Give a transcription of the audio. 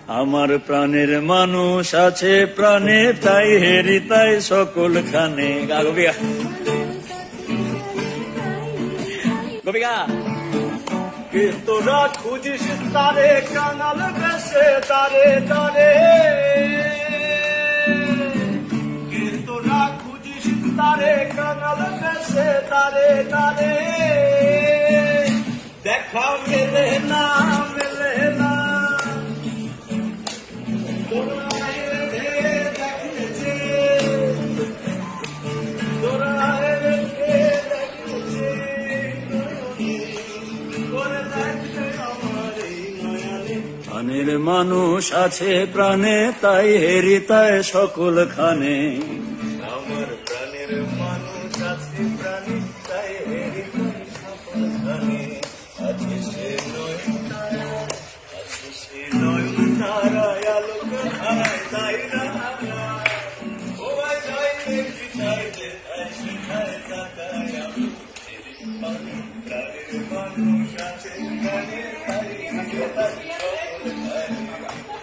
আমার প্রাণের মানুষ আছে প্রাণে, তাই হেরি তাই সকল খানে। গোপিকা গোপিকা কে তোরা খুঁজিস তারে কাঙাল বেশে তারে তারে, কে তোরা খুঁজিস তারে কাঙাল বেশে তারে তারে, দেখা মেলে না মেলে না প্রাণের মানুষ আছে প্রাণে, তাই হেরি তাই সকল খানে। আমার প্রাণের মানুষ আছে প্রাণে, তাই হেরি তাই সকল খানে। আছে সে নয়ন তারা, আছে সে নয়ন তারায় আলোক হারায় তাই না। ও ভাই যাই দেখি তাই দেখায় শিখায় তাকায় আমি প্রাণের মানুষ আছে প্রাণে, তাই হেরি তাই সকল খানে।